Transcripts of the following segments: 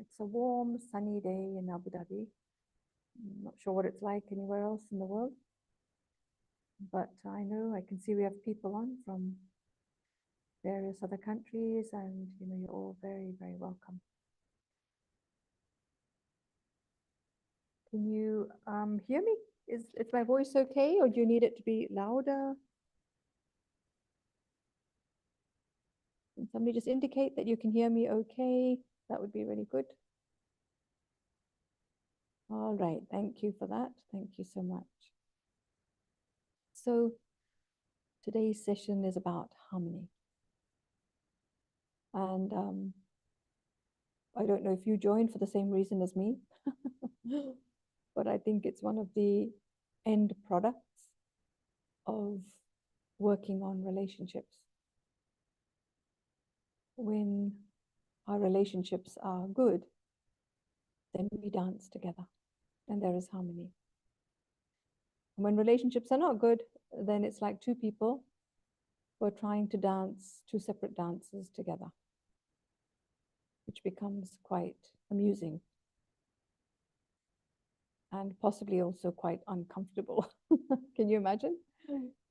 It's a warm, sunny day in Abu Dhabi. I'm not sure what it's like anywhere else in the world, but I know I can see we have people on from various other countries, and you're all very, very welcome. Can you hear me? Is my voice okay, or do you need it to be louder? Can somebody just indicate that you can hear me okay? That would be really good. All right, thank you for that. Thank you so much. So today's session is about harmony. And I don't know if you joined for the same reason as me, but I think it's one of the end products of working on relationships. When our relationships are good, then we dance together and there is harmony. And when relationships are not good, then it's like two people who are trying to dance two separate dances together, which becomes quite amusing and possibly also quite uncomfortable. Can you imagine?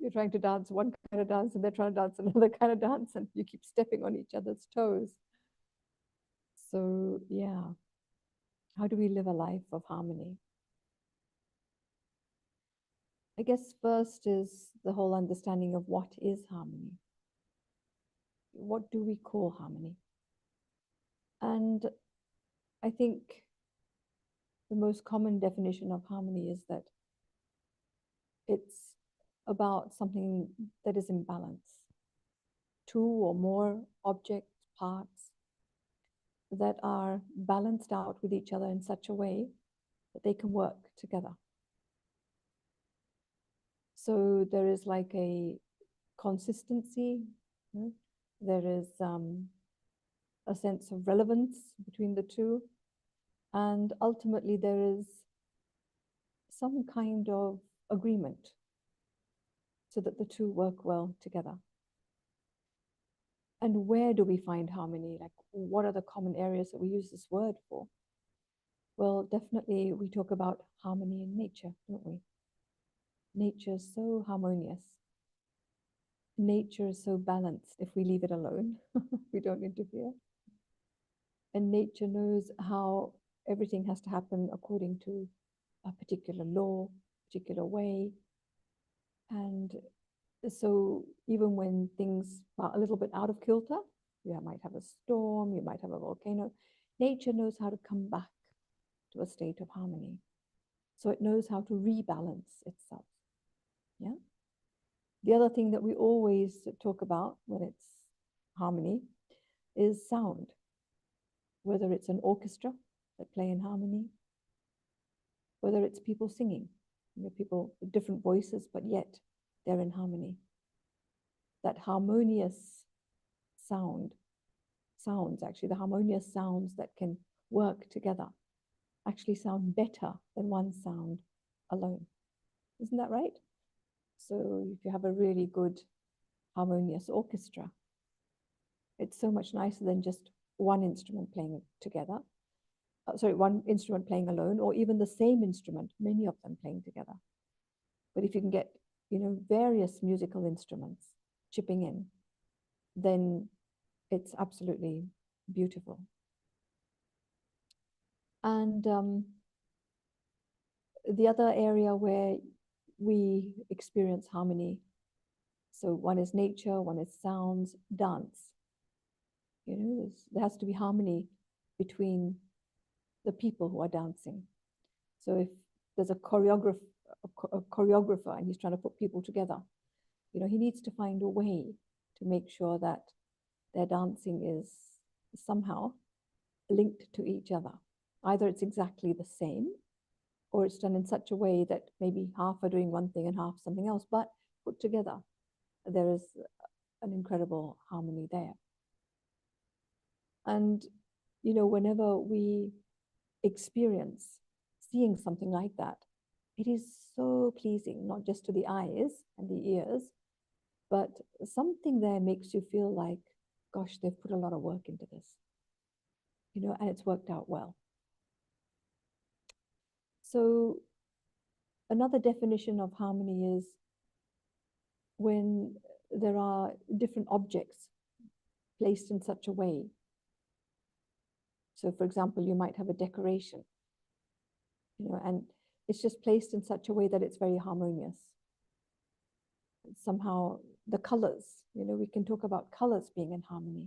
You're trying to dance one kind of dance and they're trying to dance another kind of dance, and you keep stepping on each other's toes. So yeah, how do we live a life of harmony? I guess first is the whole understanding of what is harmony. What do we call harmony? And I think the most common definition of harmony is that it's about something that is in balance. Two or more objects, parts that are balanced out with each other in such a way that they can work together. So there is like a consistency, there is a sense of relevance between the two, and ultimately there is some kind of agreement so that the two work well together. And where do we find harmony? Like, what are the common areas that we use this word for? Well, definitely we talk about harmony in nature, don't we? Nature is so harmonious. Nature is so balanced if we leave it alone, we don't interfere. And nature knows how everything has to happen according to a particular law, particular way. And so even when things are a little bit out of kilter, you might have a storm, you might have a volcano, nature knows how to come back to a state of harmony. So it knows how to rebalance itself. Yeah. The other thing that we always talk about when it's harmony is sound. Whether it's an orchestra that play in harmony, whether it's people singing, people with different voices, but yet they're in harmony. That harmonious sounds, actually, the harmonious sounds that can work together actually sound better than one sound alone. Isn't that right? So if you have a really good harmonious orchestra, it's so much nicer than just one instrument playing together. One instrument playing alone, or even the same instrument, many of them playing together. But if you can get, various musical instruments chipping in, then it's absolutely beautiful. And the other area where we experience harmony, so one is nature, one is sounds, dance. There has to be harmony between the people who are dancing. So if there's a choreographer and he's trying to put people together, he needs to find a way to make sure that their dancing is somehow linked to each other. Either it's exactly the same, or it's done in such a way that maybe half are doing one thing and half something else, but put together, there is an incredible harmony there. And, whenever we experience seeing something like that, it is so pleasing, not just to the eyes and the ears, but something there makes you feel like, gosh, they've put a lot of work into this. and it's worked out well. So another definition of harmony is when there are different objects placed in such a way. So for example, you might have a decoration, and it's just placed in such a way that it's very harmonious. Somehow the colors, we can talk about colors being in harmony.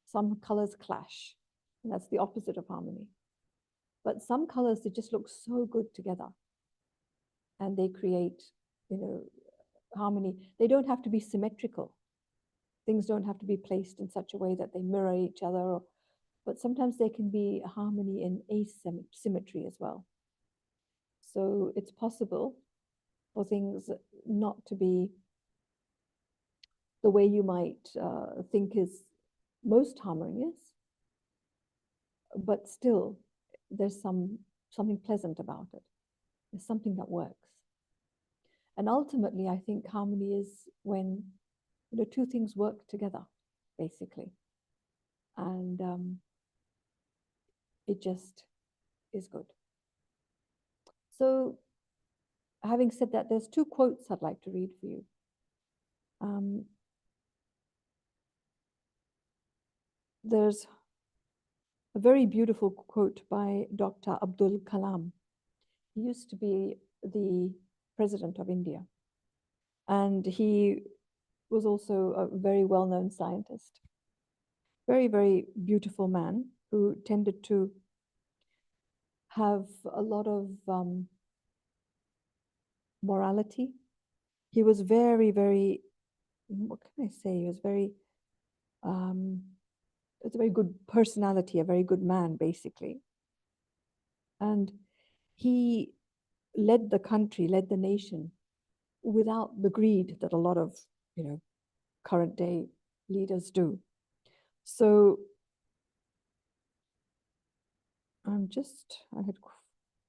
Some colors clash, and that's the opposite of harmony. But some colors, they just look so good together, and they create, harmony. They don't have to be symmetrical. Things don't have to be placed in such a way that they mirror each other, but sometimes there can be harmony in asymmetry as well. So it's possible for things not to be the way you might think is most harmonious, but still there's something pleasant about it. There's something that works. And ultimately, I think harmony is when two things work together, basically. And it just is good. So having said that, there's two quotes I'd like to read for you. There's a very beautiful quote by Dr. Abdul Kalam. He used to be the president of India, and he was also a very well-known scientist. Very, very beautiful man who tended to have a lot of morality. He was very, very, what can I say? He was very, it's a very good personality, a very good man, basically. And he led the country, led the nation without the greed that a lot of, current day leaders do. So I had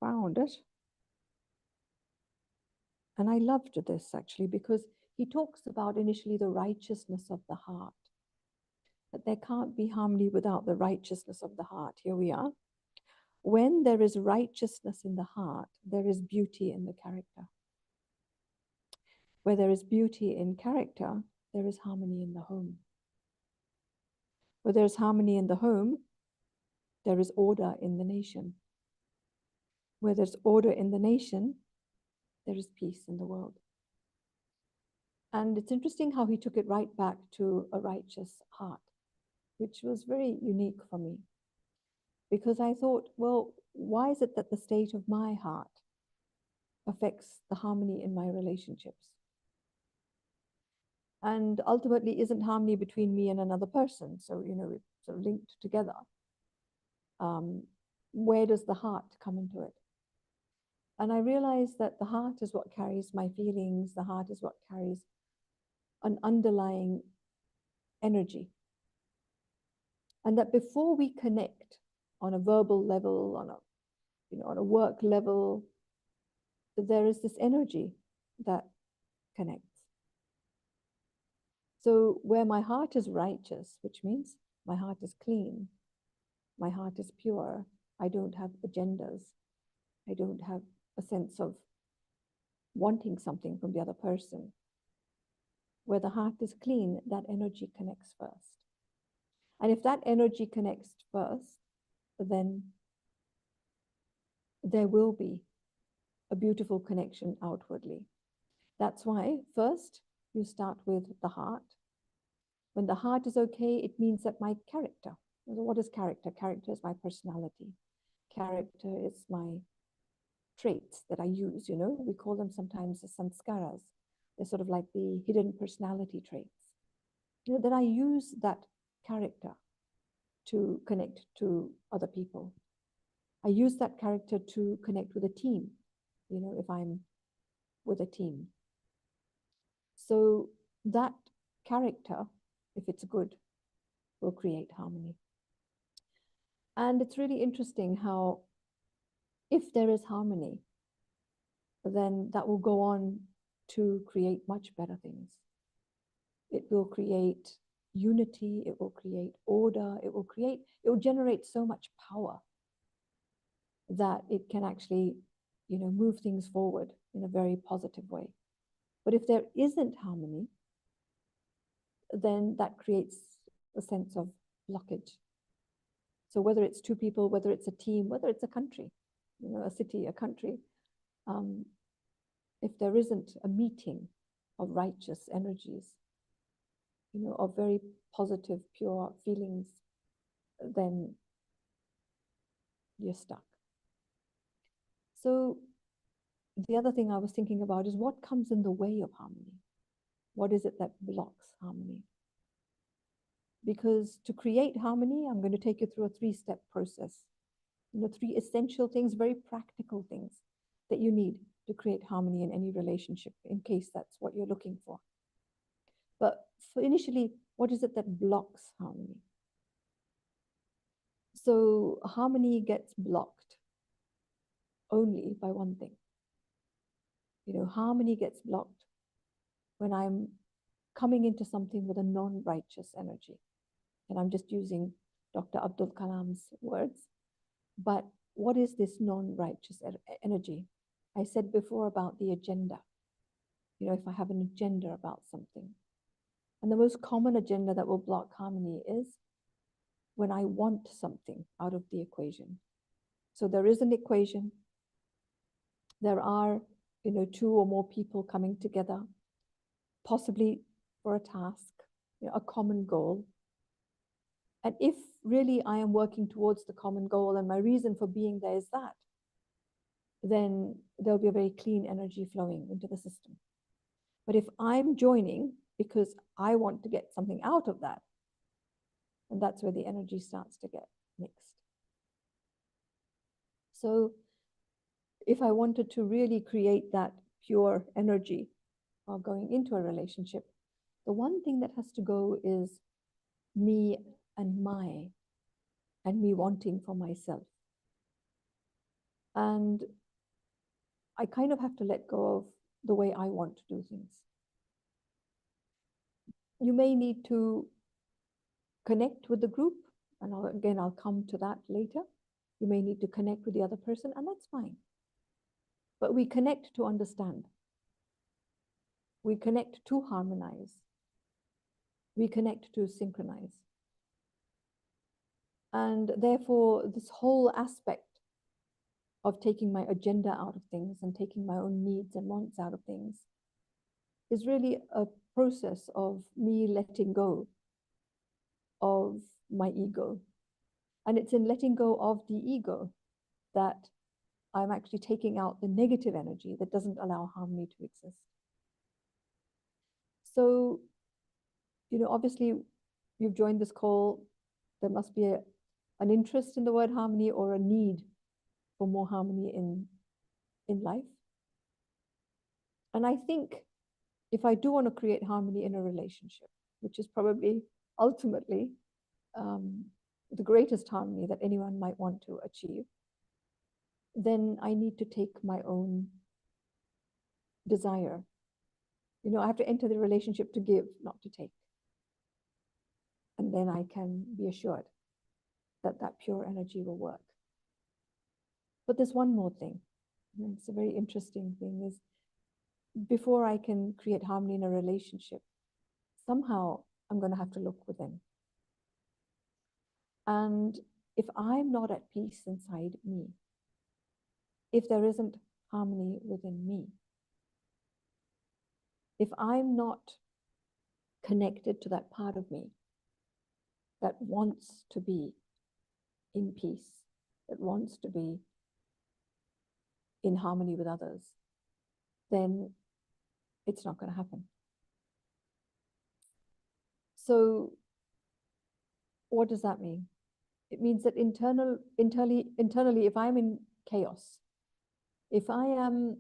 found it. And I loved this actually, because he talks about initially the righteousness of the heart, that there can't be harmony without the righteousness of the heart. Here we are. When there is righteousness in the heart, there is beauty in the character. Where there is beauty in character, there is harmony in the home. Where there is harmony in the home, there is order in the nation. Where there's order in the nation, there is peace in the world. And it's interesting how he took it right back to a righteous heart, which was very unique for me. Because I thought, well, why is it that the state of my heart affects the harmony in my relationships? And ultimately isn't harmony between me and another person. So, it's sort of linked together. Where does the heart come into it? And I realized that the heart is what carries my feelings. The heart is what carries an underlying energy. And that before we connect on a verbal level, on a work level, there is this energy that connects. So where my heart is righteous, which means my heart is clean, my heart is pure, I don't have agendas, I don't have a sense of wanting something from the other person. Where the heart is clean, that energy connects first. And if that energy connects first, then there will be a beautiful connection outwardly. That's why first you start with the heart. When the heart is okay, it means that my character. What is character? Character is my personality. Character is my traits that I use, we call them sometimes the sanskaras. They're sort of like the hidden personality traits. That I use that character to connect to other people. I use that character to connect with a team, if I'm with a team. So that character, if it's good, will create harmony. And it's really interesting how if there is harmony, then that will go on to create much better things. It will create unity, it will create order, it will generate so much power that it can actually, move things forward in a very positive way. But if there isn't harmony, then that creates a sense of blockage. So whether it's two people, whether it's a team, whether it's a country, a city, a country, if there isn't a meeting of righteous energies, of very positive, pure feelings, then you're stuck. So the other thing I was thinking about is what comes in the way of harmony? What is it that blocks harmony? Because to create harmony, I'm going to take you through a 3-step process. 3 essential things, very practical things that you need to create harmony in any relationship, in case that's what you're looking for. But for initially, what is it that blocks harmony? So harmony gets blocked only by one thing. Harmony gets blocked when I'm coming into something with a non-righteous energy. And I'm just using Dr. Abdul Kalam's words. But what is this non-righteous energy? I said before about the agenda. If I have an agenda about something. And the most common agenda that will block harmony is when I want something out of the equation. So there is an equation. There are, 2 or more people coming together, possibly for a task, a common goal. And if really I am working towards the common goal and my reason for being there is that, then there'll be a very clean energy flowing into the system. But if I'm joining because I want to get something out of that, and that's where the energy starts to get mixed. So if I wanted to really create that pure energy while going into a relationship, the one thing that has to go is me and me wanting for myself. And I kind of have to let go of the way I want to do things. You may need to connect with the group, and I'll come to that later. You may need to connect with the other person, and that's fine. But we connect to understand. We connect to harmonize. We connect to synchronize. And therefore, this whole aspect of taking my agenda out of things and taking my own needs and wants out of things is really a process of me letting go of my ego. And it's in letting go of the ego that I'm actually taking out the negative energy that doesn't allow harmony to exist. So, obviously you've joined this call. There must be an interest in the word harmony or a need for more harmony in life. And I think if I do want to create harmony in a relationship, which is probably ultimately the greatest harmony that anyone might want to achieve, then I need to take my own desire. I have to enter the relationship to give, not to take. And then I can be assured that that pure energy will work. But there's one more thing. It's a very interesting thing is before I can create harmony in a relationship, somehow I'm going to have to look within. And if I'm not at peace inside me, if there isn't harmony within me, if I'm not connected to that part of me that wants to be in peace, that wants to be in harmony with others, then it's not going to happen. So what does that mean? It means that internally, if I'm in chaos, if I am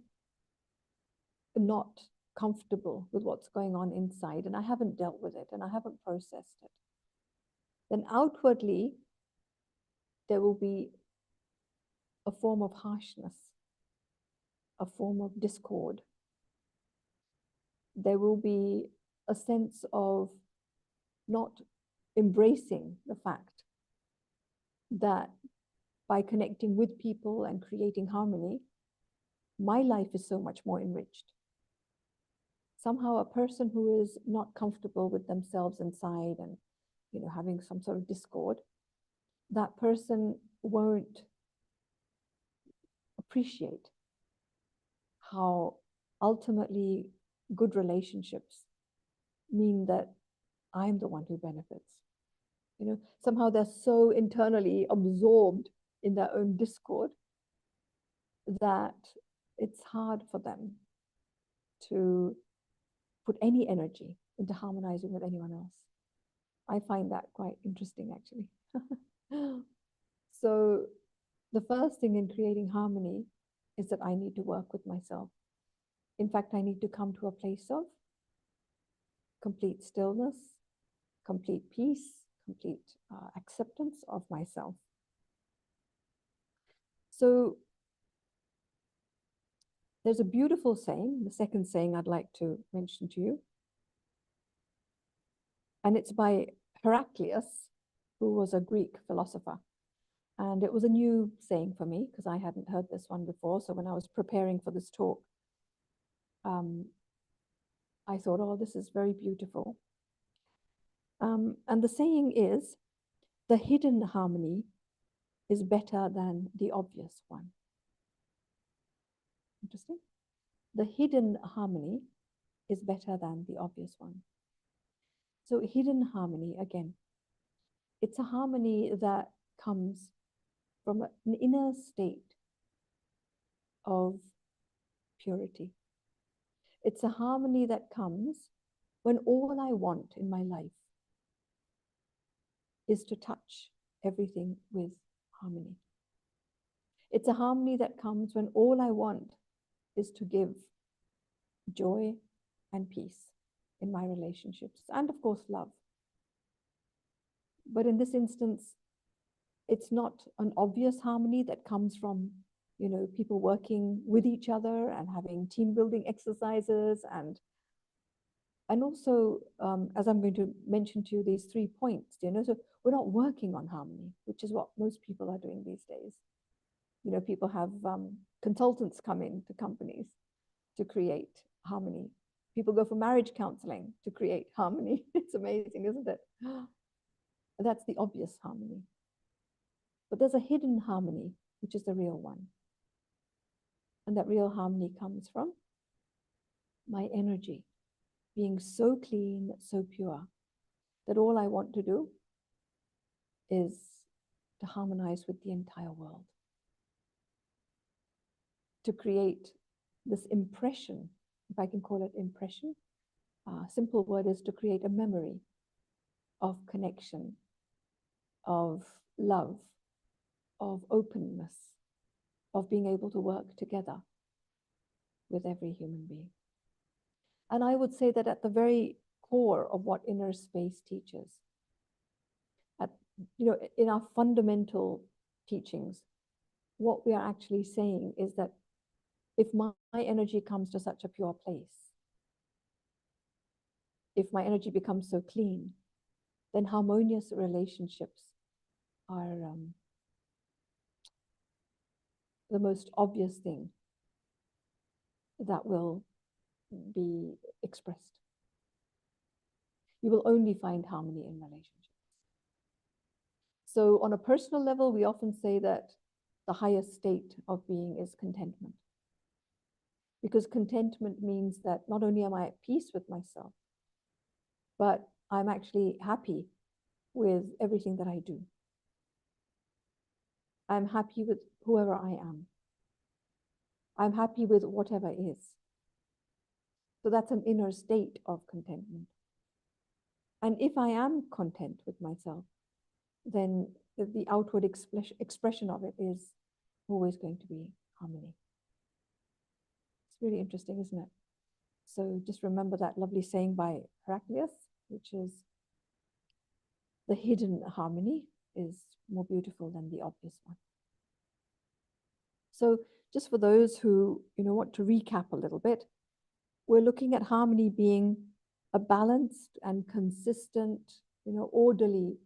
not comfortable with what's going on inside and I haven't dealt with it and I haven't processed it, then outwardly there will be a form of harshness, a form of discord. There will be a sense of not embracing the fact that by connecting with people and creating harmony, my life is so much more enriched. Somehow a person who is not comfortable with themselves inside and, having some sort of discord, that person won't appreciate how ultimately good relationships mean that I'm the one who benefits. Somehow they're so internally absorbed in their own discord that it's hard for them to put any energy into harmonizing with anyone else. I find that quite interesting, actually. So the first thing in creating harmony is that I need to work with myself. In fact, I need to come to a place of complete stillness, complete peace, complete acceptance of myself. So there's a beautiful saying, the second saying I'd like to mention to you. And it's by Heraclius, who was a Greek philosopher. And it was a new saying for me because I hadn't heard this one before. So when I was preparing for this talk, I thought, oh, this is very beautiful. And the saying is, the hidden harmony is better than the obvious one. Interesting. The hidden harmony is better than the obvious one. So hidden harmony, again, it's a harmony that comes from an inner state of purity. It's a harmony that comes when all I want in my life is to touch everything with harmony. It's a harmony that comes when all I want is to give joy and peace in my relationships, and of course, love. But in this instance, it's not an obvious harmony that comes from, people working with each other and having team building exercises. And also, as I'm going to mention to you, these 3 points, so we're not working on harmony, which is what most people are doing these days. People have consultants come into companies to create harmony. People go for marriage counseling to create harmony. It's amazing, isn't it? That's the obvious harmony. But there's a hidden harmony, which is the real one. And that real harmony comes from my energy being so clean, so pure, that all I want to do is to harmonize with the entire world. To create this impression, if I can call it impression, simple word is to create a memory of connection, of love, of openness, of being able to work together with every human being. And I would say that at the very core of what Inner Space teaches, in our fundamental teachings, what we are actually saying is that if my energy comes to such a pure place, if my energy becomes so clean, then harmonious relationships are the most obvious thing that will be expressed. You will only find harmony in relationships. So on a personal level, we often say that the highest state of being is contentment. Because contentment means that not only am I at peace with myself, but I'm actually happy with everything that I do. I'm happy with whoever I am. I'm happy with whatever is. So that's an inner state of contentment. And if I am content with myself, then the outward expression of it is always going to be harmony. It's really interesting, isn't it? So just remember that lovely saying by Heraclius, which is, the hidden harmony is more beautiful than the obvious one. So just for those who want to recap a little bit, we're looking at harmony being a balanced and consistent orderly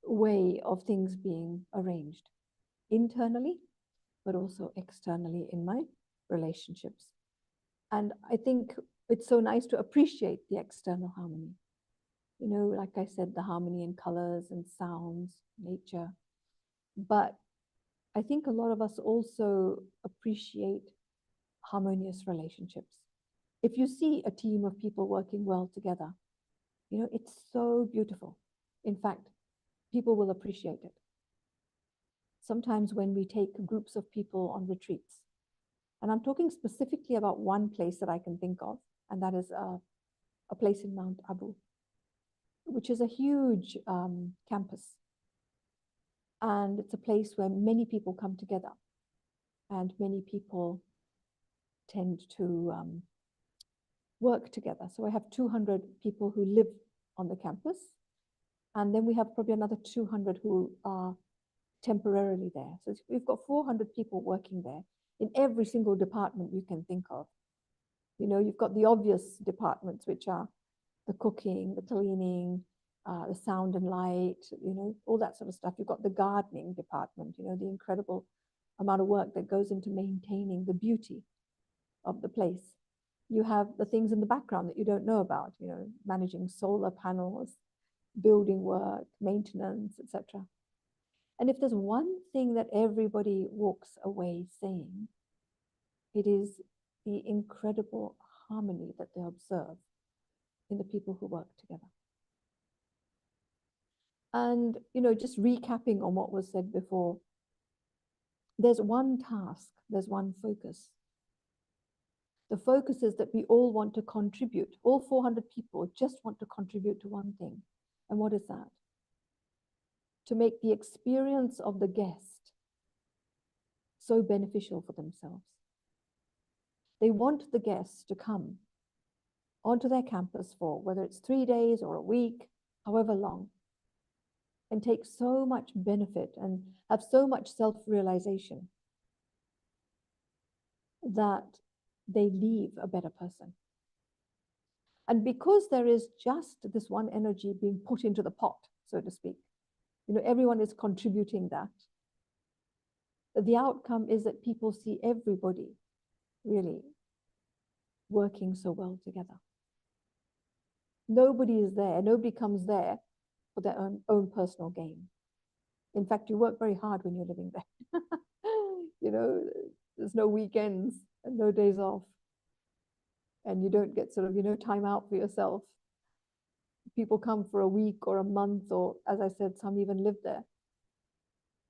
way of things being arranged internally, but also externally in my relationships. And I think it's so nice to appreciate the external harmony. Like I said, the harmony in colors and sounds, nature. But I think a lot of us also appreciate harmonious relationships. If you see a team of people working well together, it's so beautiful. In fact, people will appreciate it. Sometimes when we take groups of people on retreats, and I'm talking specifically about one place that I can think of, and that is a place in Mount Abu, which is a huge campus. And it's a place where many people come together, and many people tend to work together. So I have 200 people who live on the campus, and then we have probably another 200 who are temporarily there. So we've got 400 people working there in every single department you can think of. You've got the obvious departments, which are the cooking, the cleaning, the sound and light, all that sort of stuff. You've got the gardening department, the incredible amount of work that goes into maintaining the beauty of the place. You have the things in the background that you don't know about, managing solar panels, building work, maintenance, etc. And if there's one thing that everybody walks away saying, it is the incredible harmony that they observe in the people who work together. And, just recapping on what was said before, there's one task, there's one focus. The focus is that we all want to contribute. All 400 people just want to contribute to one thing. And what is that? To make the experience of the guest so beneficial for themselves. They want the guests to come onto their campus for whether it's 3 days or a week, however long, and take so much benefit and have so much self-realization that they leave a better person. And because there is just this one energy being put into the pot, so to speak, everyone is contributing that. The outcome is that people see everybody really working so well together. Nobody is there, nobody comes there for their own personal gain. In fact, you work very hard when you're living there. There's no weekends and no days off. And you don't get sort of, time out for yourself. People come for a week or a month, or as I said, some even live there.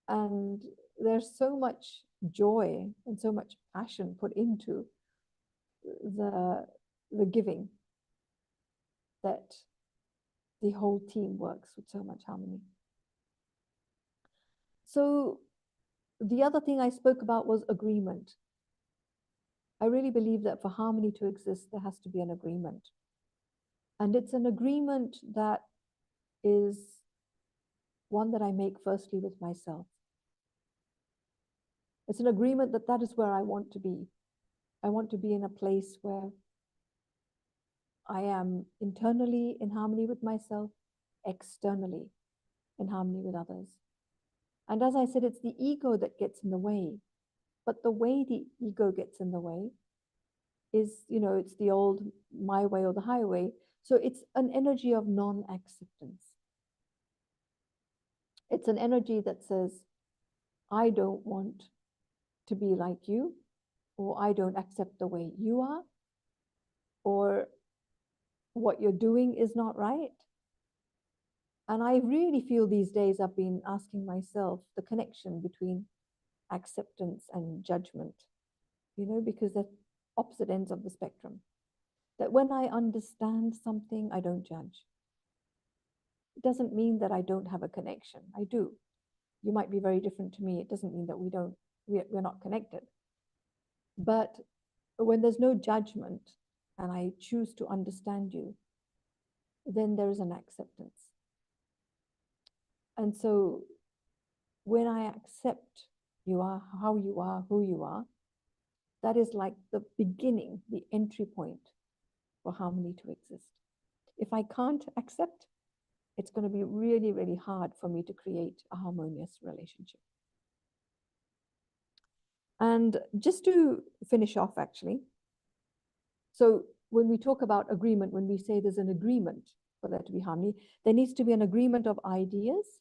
And there's so much joy and so much passion put into the giving that the whole team works with so much harmony. So the other thing I spoke about was agreement. I really believe that for harmony to exist, there has to be an agreement. And it's an agreement that is one that I make firstly with myself. It's an agreement that that is where I want to be. I want to be in a place where I am internally in harmony with myself, externally in harmony with others. And as I said, it's the ego that gets in the way. But the way the ego gets in the way is, it's the old my way or the highway. So it's an energy of non-acceptance. It's an energy that says, I don't want to be like you, or I don't accept the way you are, or what you're doing is not right. And I really feel these days I've been asking myself the connection between acceptance and judgment, because they're opposite ends of the spectrum. That when I understand something, I don't judge. It doesn't mean that I don't have a connection. I do. You might be very different to me. It doesn't mean that we're not connected. But when there's no judgment and I choose to understand you, then there is an acceptance. And so when I accept you are, how you are, who you are, that is like the beginning, the entry point for harmony to exist. If I can't accept, it's going to be really, really hard for me to create a harmonious relationship. And just to finish off, actually, so when we talk about agreement, when we say there's an agreement for there to be harmony, there needs to be an agreement of ideas,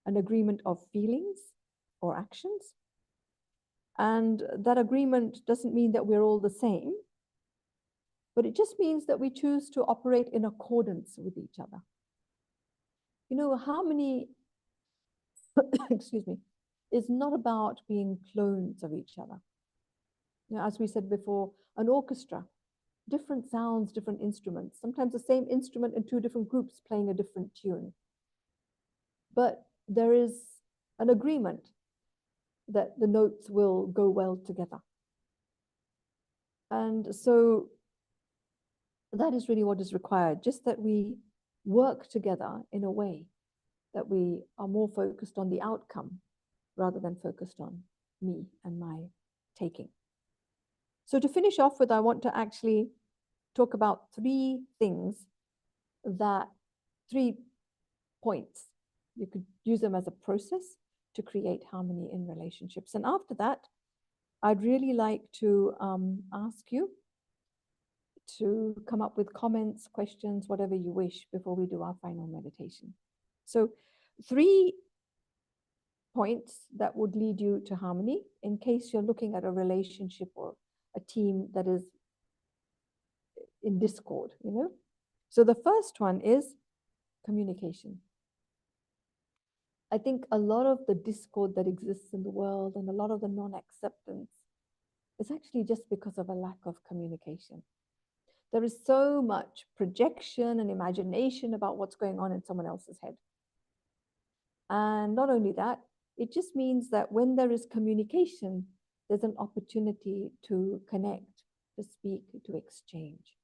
an agreement of feelings or actions. And that agreement doesn't mean that we're all the same, but it just means that we choose to operate in accordance with each other. You know, harmony, excuse me, is not about being clones of each other. You know, as we said before, an orchestra, different sounds, different instruments, sometimes the same instrument in two different groups playing a different tune. But there is an agreement that the notes will go well together. And so that is really what is required, just that we work together in a way that we are more focused on the outcome rather than focused on me and my taking. So to finish off with, I want to actually talk about three points. You could use them as a process to create harmony in relationships. And after that, I'd really like to ask you to come up with comments, questions, whatever you wish before we do our final meditation. So 3 points that would lead you to harmony in case you're looking at a relationship or a team that is in discord, you know. So the first one is communication. I think a lot of the discord that exists in the world and a lot of the non-acceptance is actually just because of a lack of communication. There is so much projection and imagination about what's going on in someone else's head. And not only that, it just means that when there is communication, there's an opportunity to connect, to speak, to exchange,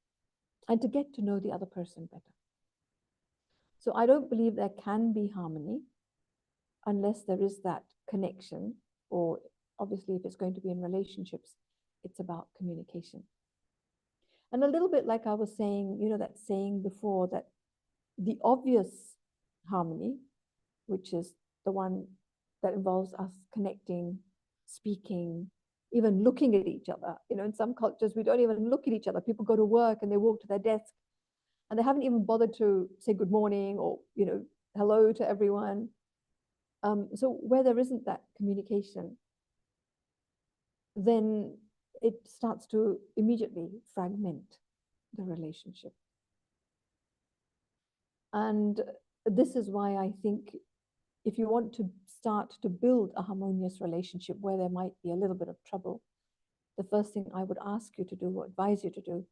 and to get to know the other person better. So I don't believe there can be harmony unless there is that connection, or obviously if it's going to be in relationships, it's about communication. And a little bit like I was saying, you know, that saying before, that the obvious harmony, which is the one that involves us connecting, speaking, even looking at each other. You know, in some cultures, we don't even look at each other. People go to work and they walk to their desk and they haven't even bothered to say good morning or, you know, hello to everyone. So where there isn't that communication, then it starts to immediately fragment the relationship. And this is why I think if you want to start to build a harmonious relationship where there might be a little bit of trouble, the first thing I would ask you to do or advise you to do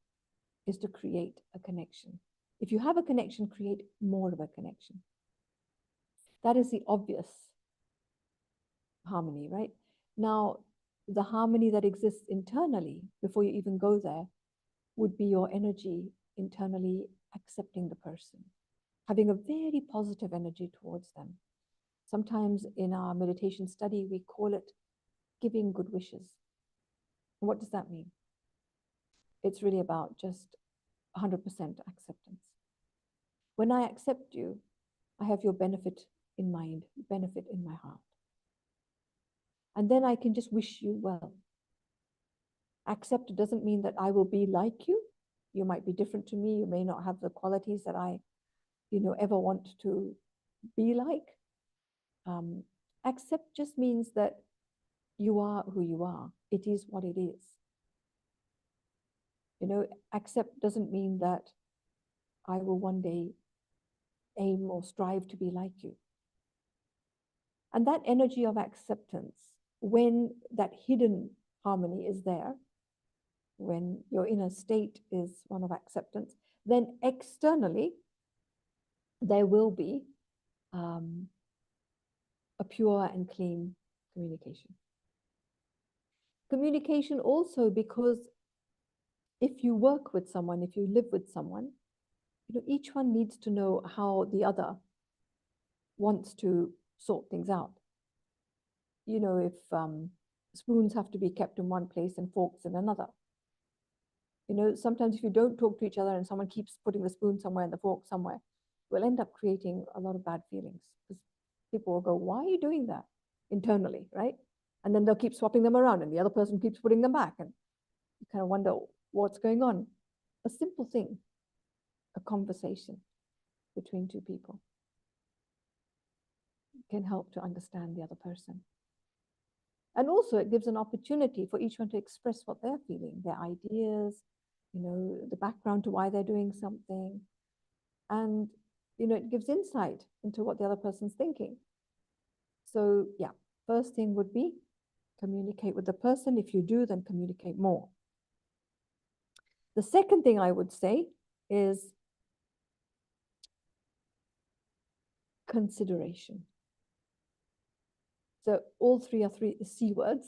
is to create a connection. If you have a connection, create more of a connection. That is the obvious harmony, right? Now, the harmony that exists internally, before you even go there, would be your energy internally accepting the person, having a very positive energy towards them. Sometimes in our meditation study, we call it giving good wishes. What does that mean? It's really about just 100% acceptance. When I accept you, I have your benefit in mind, benefit in my heart. And then I can just wish you well. Accept doesn't mean that I will be like you. You might be different to me. You may not have the qualities that I, ever want to be like. Accept just means that you are who you are. It is what it is. Accept doesn't mean that I will one day aim or strive to be like you. And that energy of acceptance, when that hidden harmony is there, when your inner state is one of acceptance, then externally there will be a pure and clean communication. Communication also, because if you work with someone, if you live with someone, each one needs to know how the other wants to sort things out. If spoons have to be kept in one place and forks in another. Sometimes if you don't talk to each other and someone keeps putting the spoon somewhere and the fork somewhere, will end up creating a lot of bad feelings, because people will go, why are you doing that internally, right? And then they'll keep swapping them around and the other person keeps putting them back. And you kind of wonder what's going on. A simple thing, a conversation between two people can help to understand the other person. And also it gives an opportunity for each one to express what they're feeling, their ideas, the background to why they're doing something. And, it gives insight into what the other person's thinking. So yeah, first thing would be communicate with the person. If you do, then communicate more. The second thing I would say is consideration. So all three are three C words.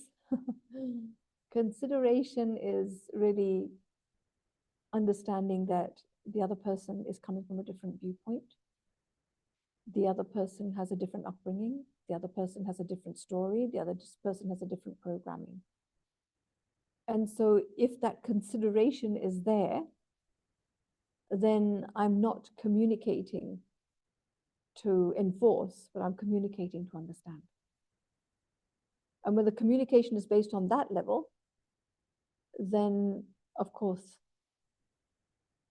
Consideration is really understanding that the other person is coming from a different viewpoint. The other person has a different upbringing. The other person has a different story. The other person has a different programming. And so if that consideration is there, then I'm not communicating to enforce, but I'm communicating to understand. And when the communication is based on that level, then of course,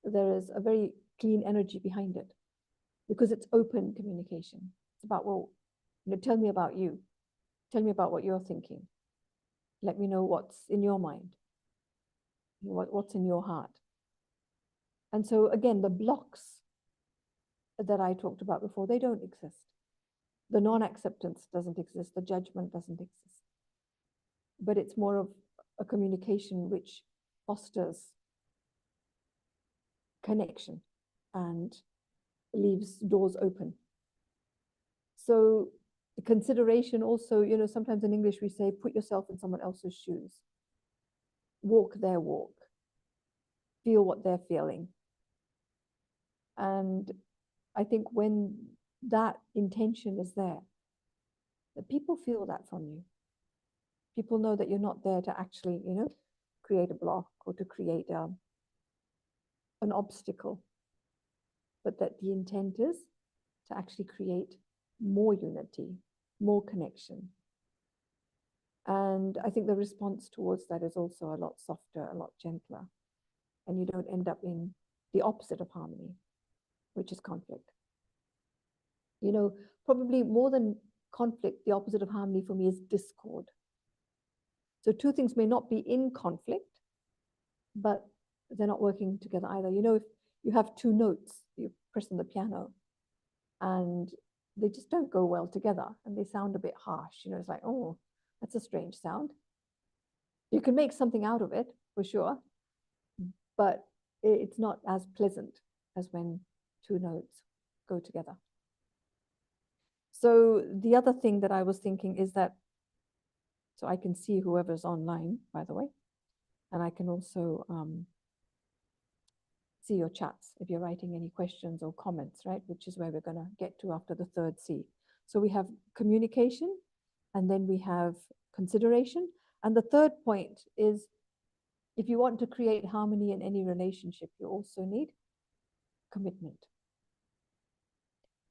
there is a very clean energy behind it, because it's open communication. It's about, well, tell me about you. Tell me about what you're thinking. Let me know what's in your mind, what's in your heart. And so again, the blocks that I talked about before, they don't exist. The non-acceptance doesn't exist. The judgment doesn't exist. But it's more of a communication which fosters connection and leaves doors open. So the consideration also, sometimes in English we say, put yourself in someone else's shoes. Walk their walk. Feel what they're feeling. And I think when that intention is there, that people feel that from you. People know that you're not there to actually, create a block or to create an obstacle, but that the intent is to actually create more unity, more connection. And I think the response towards that is also a lot softer, a lot gentler. And you don't end up in the opposite of harmony, which is conflict. Probably more than conflict, the opposite of harmony for me is discord. So two things may not be in conflict, but they're not working together either. If you have two notes you press on the piano and they just don't go well together and they sound a bit harsh, it's like, oh, that's a strange sound. You can make something out of it for sure, but it's not as pleasant as when two notes go together. So the other thing that I was thinking is that, so I can see whoever's online, by the way, and I can also see your chats if you're writing any questions or comments, right? Which is where we're going to get to after the third C. So we have communication, and then we have consideration. And the third point is, if you want to create harmony in any relationship, you also need commitment.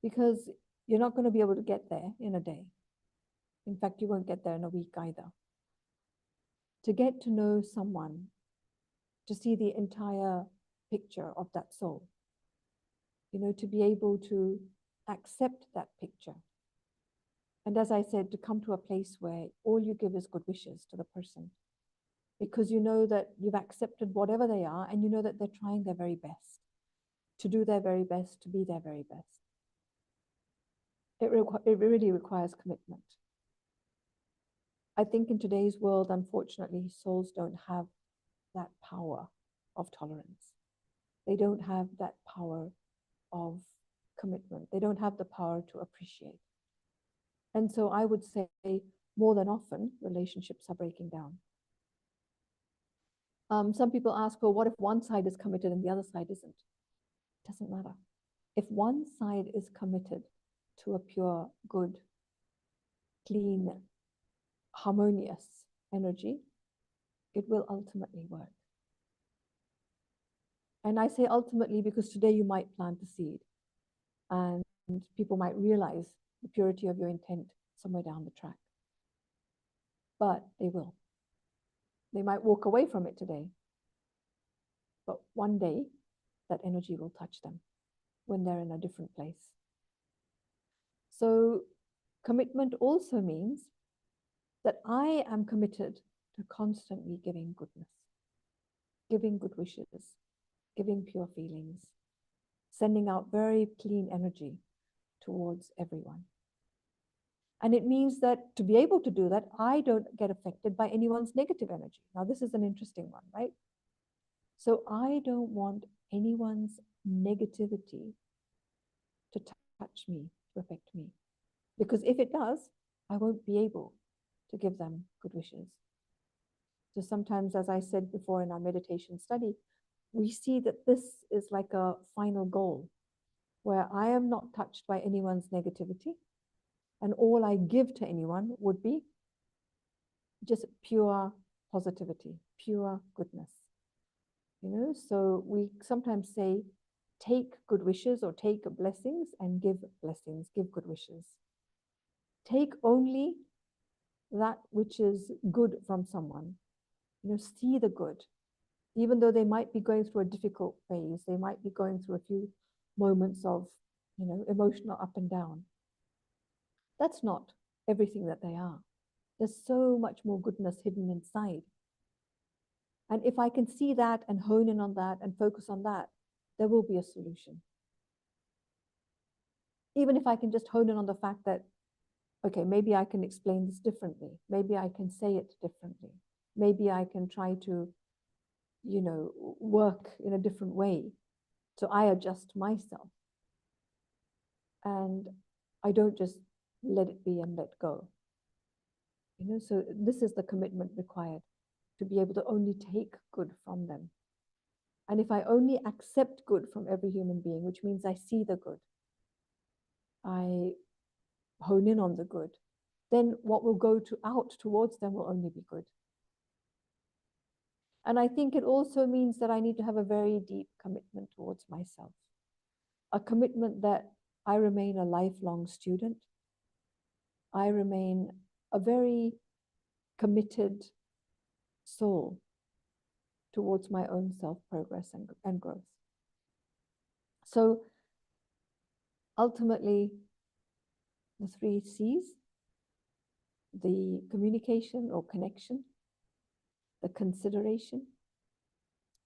Because you're not going to be able to get there in a day. In fact, you won't get there in a week either. To get to know someone, to see the entire picture of that soul, to be able to accept that picture. And as I said, to come to a place where all you give is good wishes to the person, because you know that you've accepted whatever they are, and you know that they're trying their very best, to do their very best, to be their very best. It really requires commitment. I think in today's world, unfortunately, souls don't have that power of tolerance. They don't have that power of commitment. They don't have the power to appreciate. And so I would say more than often, relationships are breaking down. Some people ask, well, what if one side is committed and the other side isn't? It doesn't matter. If one side is committed to a pure, good, clean, harmonious energy, it will ultimately work. And I say ultimately because today you might plant the seed. And people might realize the purity of your intent somewhere down the track. But they will. They might walk away from it today. But one day, that energy will touch them when they're in a different place. So commitment also means that I am committed to constantly giving goodness, giving good wishes, giving pure feelings, sending out very clean energy towards everyone. And it means that to be able to do that, I don't get affected by anyone's negative energy. Now, this is an interesting one, right? So I don't want anyone's negativity to touch me, to affect me. Because if it does, I won't be able to give them good wishes. So sometimes, as I said before in our meditation study, we see that this is like a final goal where I am not touched by anyone's negativity, and all I give to anyone would be just pure positivity, pure goodness. So we sometimes say, take good wishes or take blessings and give blessings, give good wishes. Take only that which is good from someone. See the good. Even though they might be going through a difficult phase, they might be going through a few moments of, emotional up and down. That's not everything that they are. There's so much more goodness hidden inside. And if I can see that and hone in on that and focus on that, there will be a solution. Even if I can just hone in on the fact that, okay, maybe I can explain this differently. Maybe I can say it differently. Maybe I can try to, work in a different way. So I adjust myself. And I don't just let it be and let go. So this is the commitment required, to be able to only take good from them. And if I only accept good from every human being, which means I see the good, I hone in on the good, then what will go out towards them will only be good. And I think it also means that I need to have a very deep commitment towards myself, a commitment that I remain a lifelong student. I remain a very committed soul towards my own self-progress and growth. So ultimately, the 3 C's, the communication or connection, the consideration,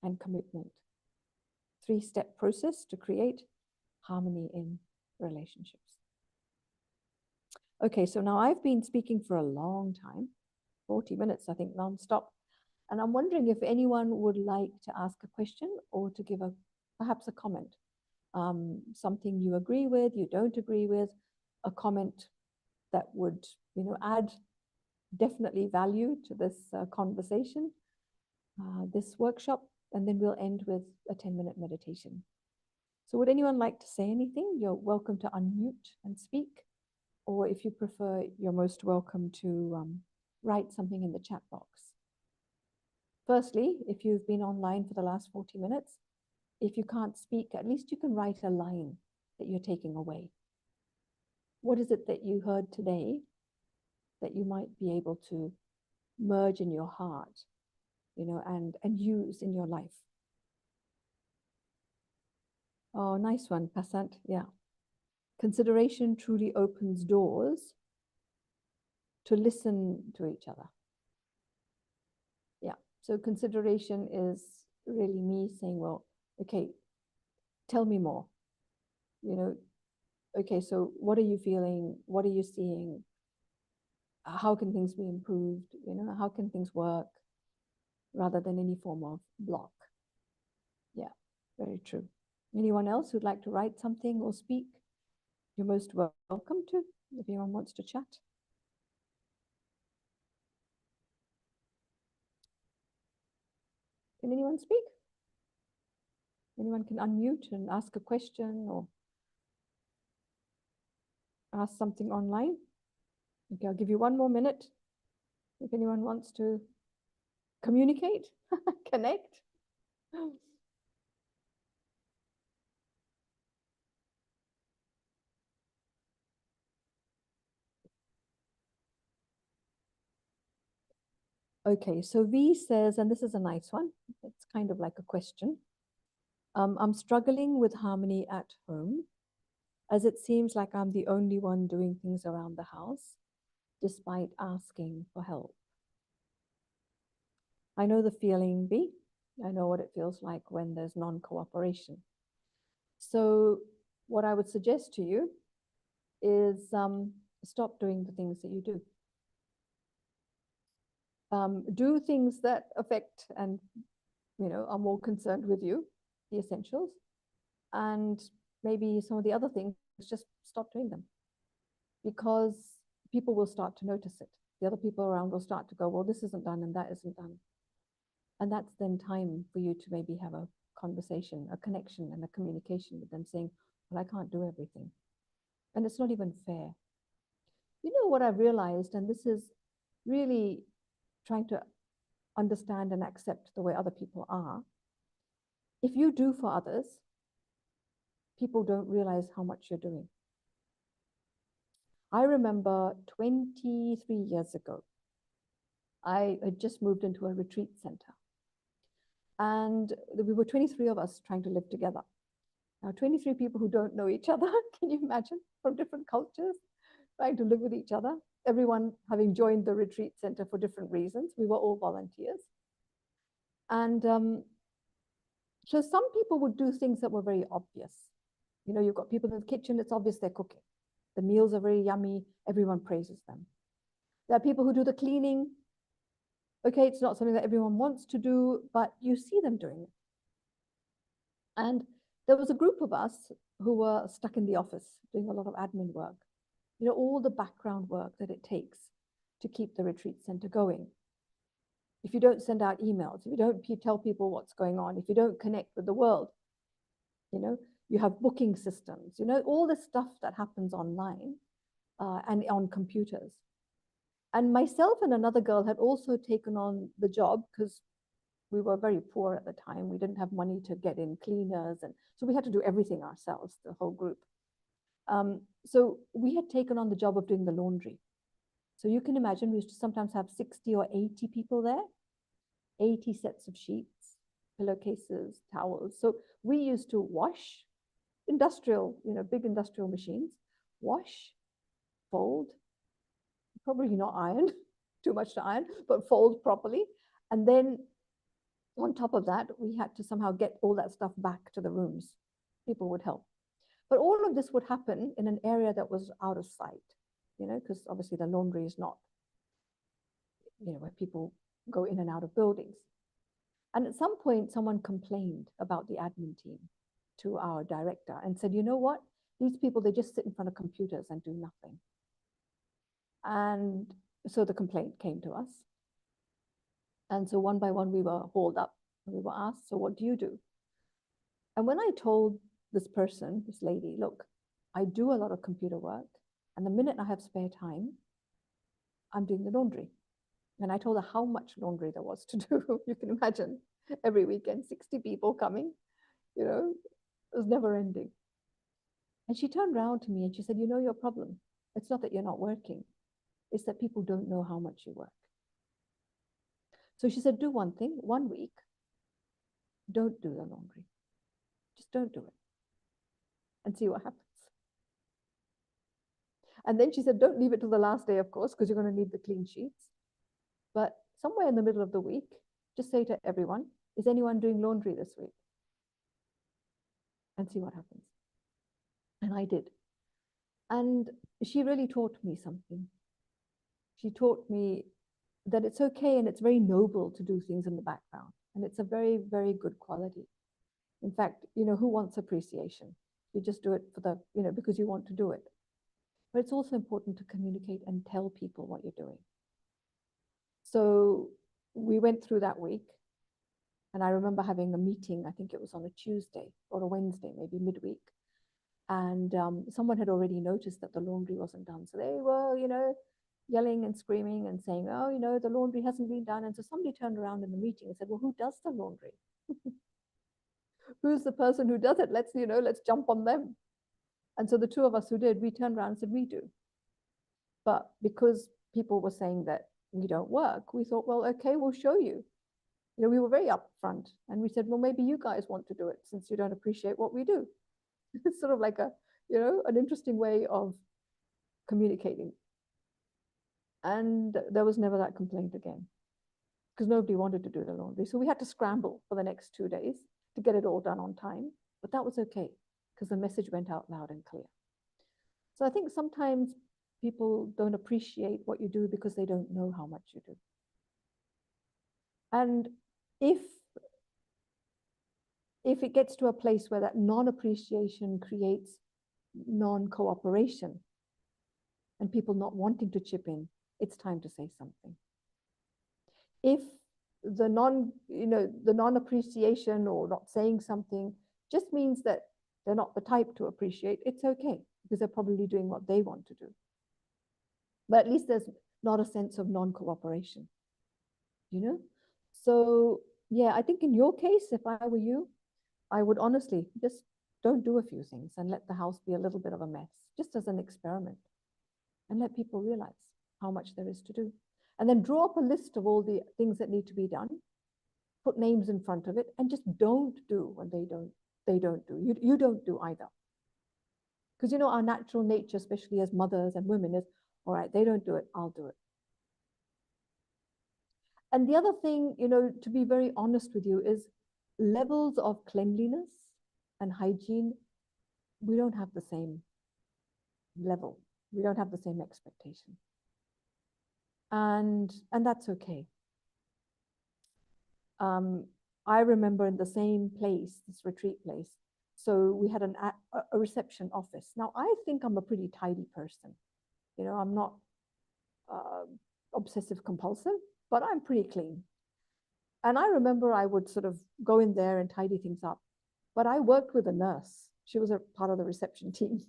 and commitment. 3-step process to create harmony in relationships. Okay, so now I've been speaking for a long time, 40 minutes, I think, non-stop. And I'm wondering if anyone would like to ask a question or to give perhaps a comment. Something you agree with, you don't agree with, a comment that would, add definitely value to this conversation, this workshop, and then we'll end with a 10-minute meditation. So would anyone like to say anything? You're welcome to unmute and speak, or if you prefer, you're most welcome to write something in the chat box. Firstly, if you've been online for the last 40 minutes, if you can't speak, at least you can write a line that you're taking away. What is it that you heard today that you might be able to merge in your heart, and use in your life? Oh, nice one, Passant. Yeah. Consideration truly opens doors to listen to each other. Yeah. So consideration is really me saying, well, okay, tell me more. Okay, so what are you feeling? What are you seeing? How can things be improved? How can things work? Rather than any form of block. Yeah, very true. Anyone else who'd like to write something or speak? You're most welcome to, if anyone wants to chat. Can anyone speak? Anyone can unmute and ask a question or ask something online. Okay, I'll give you 1 more minute if anyone wants to communicate, connect. Okay, so V says, and this is a nice one, it's kind of like a question. I'm struggling with harmony at home, as it seems like I'm the only one doing things around the house, despite asking for help. I know the feeling, B. I know what it feels like when there's non-cooperation. So what I would suggest to you is stop doing the things that you do. Do things that affect and are more concerned with you, the essentials, and maybe some of the other things, just stop doing them, because people will start to notice it. The other people around will start to go, well, this isn't done and that isn't done. And that's then time for you to maybe have a conversation, a connection and a communication with them, saying, well, I can't do everything. And it's not even fair. You know what I've realized, and this is really trying to understand and accept the way other people are. If you do for others, people don't realize how much you're doing. I remember 23 years ago, I had just moved into a retreat center. And we were 23 of us trying to live together. Now, 23 people who don't know each other, can you imagine, from different cultures, trying to live with each other, everyone having joined the retreat center for different reasons. We were all volunteers. And so some people would do things that were very obvious. You've got people in the kitchen, it's obvious they're cooking. The meals are very yummy, everyone praises them. There are people who do the cleaning. Okay, it's not something that everyone wants to do, but you see them doing it. And there was a group of us who were stuck in the office doing a lot of admin work. All the background work that it takes to keep the retreat center going. If you don't send out emails, if you don't tell people what's going on, if you don't connect with the world, you have booking systems, all the stuff that happens online and on computers. And myself and another girl had also taken on the job because we were very poor at the time. We didn't have money to get in cleaners. And so we had to do everything ourselves, the whole group. So we had taken on the job of doing the laundry. So you can imagine we used to sometimes have 60 or 80 people there, 80 sets of sheets, pillowcases, towels. So we used to wash, industrial, big industrial machines, wash, fold, probably not iron, too much to iron, but fold properly. And then on top of that, we had to somehow get all that stuff back to the rooms. People would help. But all of this would happen in an area that was out of sight, because obviously the laundry is not, where people go in and out of buildings. And at some point, someone complained about the admin team to our director and said, you know what? These people, they just sit in front of computers and do nothing. And so the complaint came to us. And so one by one, we were hauled up. We were asked, so what do you do? And when I told this person, this lady, look, I do a lot of computer work. And the minute I have spare time, I'm doing the laundry. And I told her how much laundry there was to do. You can imagine every weekend, 60 people coming, it was never ending. And she turned around to me and she said, your problem, it's not that you're not working. It's that people don't know how much you work. So she said, do one thing, 1 week, don't do the laundry. Just don't do it and see what happens. And then she said, don't leave it till the last day, of course, because you're going to need the clean sheets. But somewhere in the middle of the week, just say to everyone, is anyone doing laundry this week? And see what happens. And I did. And she really taught me something. She taught me that it's okay and it's very noble to do things in the background. And it's a very, very good quality. In fact, who wants appreciation? You just do it for the, because you want to do it. But it's also important to communicate and tell people what you're doing. So we went through that week. And I remember having a meeting, I think it was on a Tuesday or a Wednesday, maybe midweek. And someone had already noticed that the laundry wasn't done. So they were, yelling and screaming and saying, oh, the laundry hasn't been done. And so somebody turned around in the meeting and said, well, who does the laundry? Who's the person who does it? Let's jump on them. And so the two of us who did, we turned around and said, we do. But because people were saying that, we don't work, we thought, well, okay, we'll show you. You know, we were very upfront, and we said, well, maybe you guys want to do it since you don't appreciate what we do. It's sort of like a, you know, an interesting way of communicating. And there was never that complaint again, because nobody wanted to do the laundry. So we had to scramble for the next 2 days to get it all done on time. But that was okay, because the message went out loud and clear. So I think sometimes people don't appreciate what you do because they don't know how much you do. And if it gets to a place where that non-appreciation creates non-cooperation and people not wanting to chip in, it's time to say something. If the non-appreciation or not saying something just means that they're not the type to appreciate, it's okay, because they're probably doing what they want to do. But at least there's not a sense of non-cooperation, you know? So yeah, I think in your case, if I were you, I would honestly just don't do a few things and let the house be a little bit of a mess, just as an experiment, and let people realize how much there is to do. And then draw up a list of all the things that need to be done, put names in front of it, and just don't do when they don't do. You don't do either. Because, you know, our natural nature, especially as mothers and women, is, all right, they don't do it, I'll do it. And the other thing, you know, to be very honest with you, is levels of cleanliness and hygiene, we don't have the same level. We don't have the same expectation. And that's okay. I remember in the same place, this retreat place, so we had a reception office. Now, I think I'm a pretty tidy person. You know, I'm not obsessive compulsive, but I'm pretty clean. And I remember I would sort of go in there and tidy things up. But I worked with a nurse. She was a part of the reception team.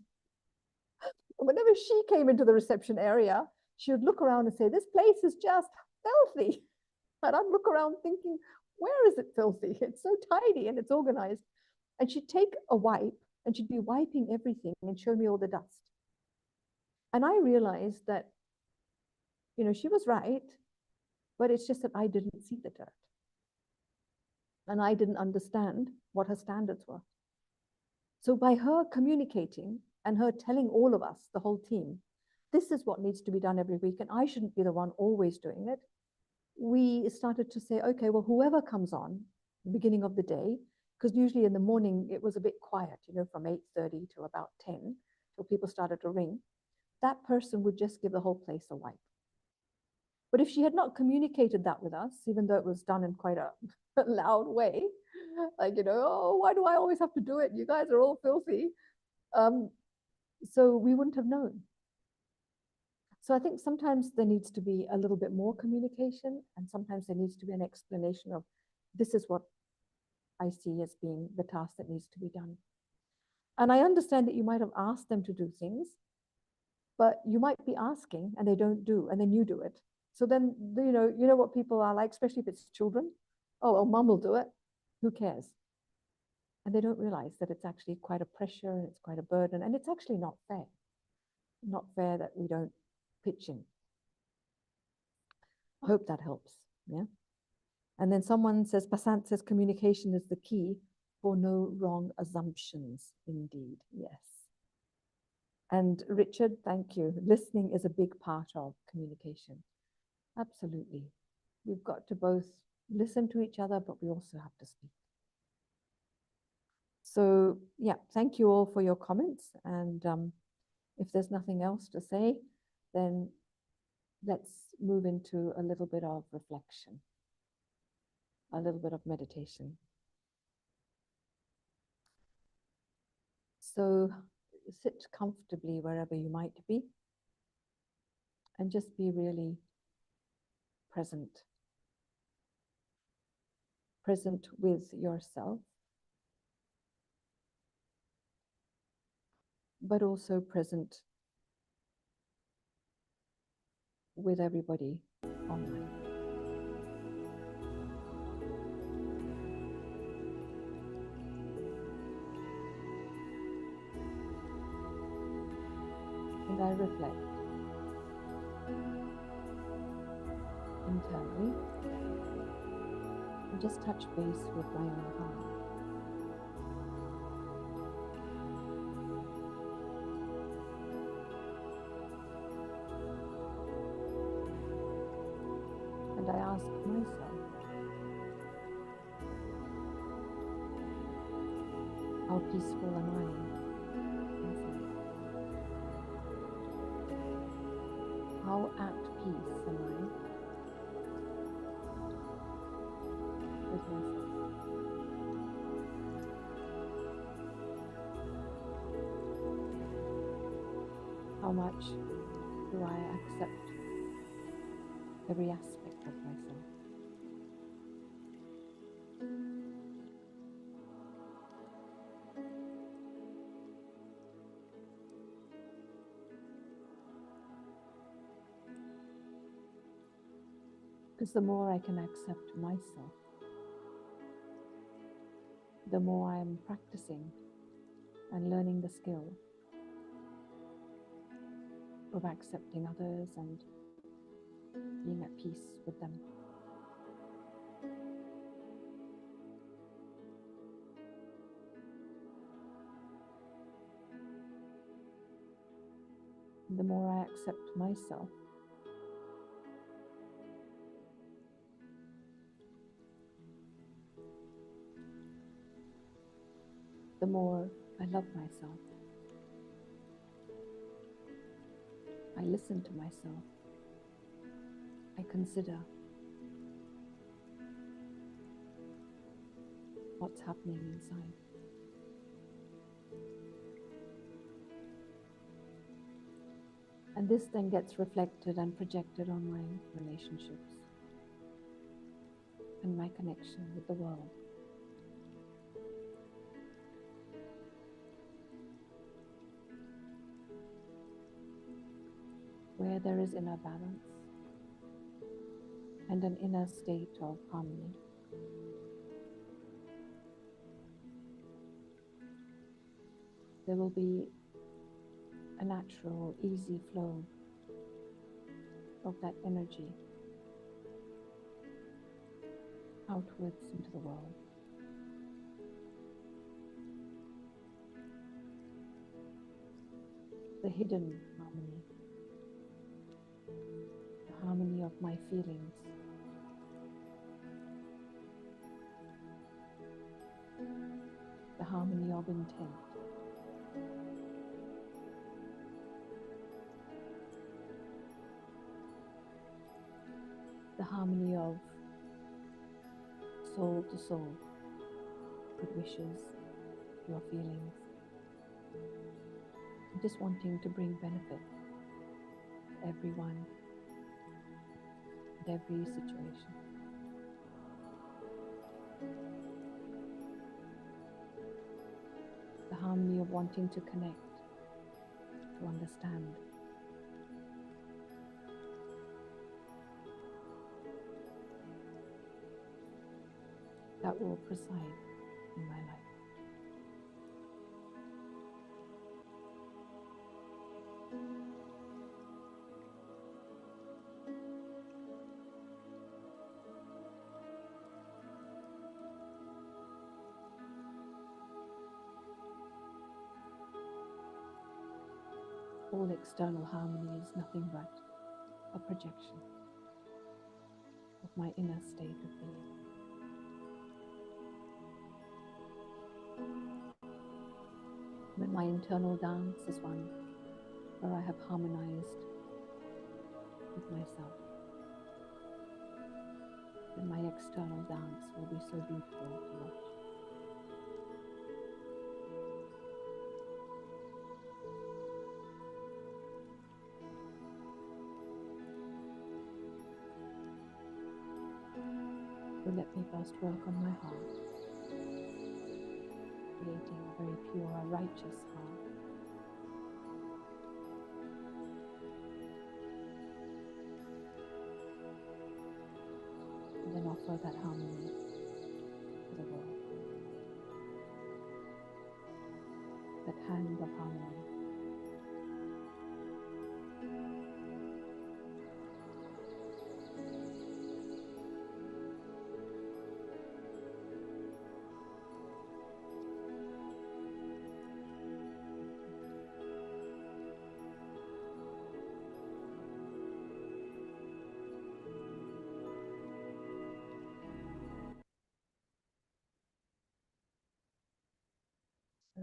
And whenever she came into the reception area, she would look around and say, this place is just filthy. And I'd look around thinking, where is it filthy? It's so tidy and it's organized. And she'd take a wipe and she'd be wiping everything and show me all the dust. And I realized that, you know, she was right, but it's just that I didn't see the dirt. And I didn't understand what her standards were. So by her communicating and her telling all of us, the whole team, this is what needs to be done every week, and I shouldn't be the one always doing it, we started to say, okay, well, whoever comes on the beginning of the day, because usually in the morning it was a bit quiet, you know, from 8:30 to about 10, till people started to ring, that person would just give the whole place a wipe. But if she had not communicated that with us, even though it was done in quite a loud way, like, you know, oh, why do I always have to do it? You guys are all filthy. So we wouldn't have known. So I think sometimes there needs to be a little bit more communication, and sometimes there needs to be an explanation of, this is what I see as being the task that needs to be done. And I understand that you might have asked them to do things, but you might be asking and they don't do, and then you do it. So then, you know what people are like, especially if it's children. Oh, well, mom will do it. Who cares? And they don't realize that it's actually quite a pressure, and it's quite a burden, and it's actually not fair. Not fair that we don't pitch in. I hope that helps. Yeah. And then someone says, Basant says, communication is the key for no wrong assumptions. Indeed, yes. And Richard, thank you. Listening is a big part of communication. Absolutely. We've got to both listen to each other, but we also have to speak. So yeah, thank you all for your comments. And if there's nothing else to say, then let's move into a little bit of reflection, a little bit of meditation. So sit comfortably wherever you might be and just be really present. Present with yourself, but also present with everybody online. And I reflect. internally and just touch base with my own heart. And I ask myself, how peaceful am I inside? How at peace am I with myself? How much do I accept every aspect of myself? Because the more I can accept myself, the more I am practicing and learning the skill of accepting others and being at peace with them. The more I accept myself, the more I love myself. I listen to myself. I consider what's happening inside. And this then gets reflected and projected on my relationships and my connection with the world. Where there is inner balance and an inner state of harmony, there will be a natural, easy flow of that energy outwards into the world. The hidden harmony, the harmony of my feelings, the harmony of intent, the harmony of soul to soul, good wishes, your feelings, just wanting to bring benefit to everyone and every situation. The harmony of wanting to connect, to understand. That will preside in my life. All external harmony is nothing but a projection of my inner state of being. When my internal dance is one where I have harmonized with myself, then my external dance will be so beautiful to watch. So let me first work on my heart, creating a very pure, righteous heart. And then offer that harmony to the world. That hand of harmony.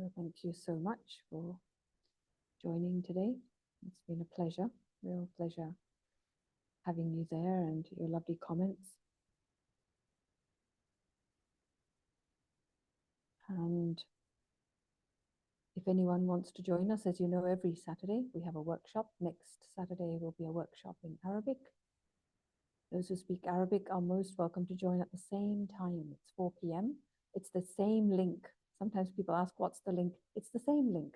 So thank you so much for joining today. It's been a pleasure, real pleasure having you there and your lovely comments. And if anyone wants to join us, as you know, every Saturday we have a workshop. Next Saturday will be a workshop in Arabic. Those who speak Arabic are most welcome to join at the same time. It's 4 p.m. It's the same link. Sometimes people ask, what's the link? It's the same link.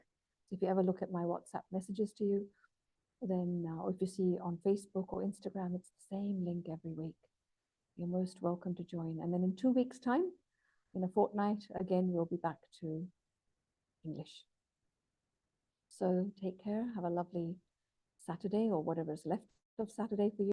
So if you ever look at my WhatsApp messages to you, then or if you see on Facebook or Instagram, it's the same link every week. You're most welcome to join. And then in 2 weeks' time, in a fortnight, again, we'll be back to English. So take care. Have a lovely Saturday or whatever's left of Saturday for you.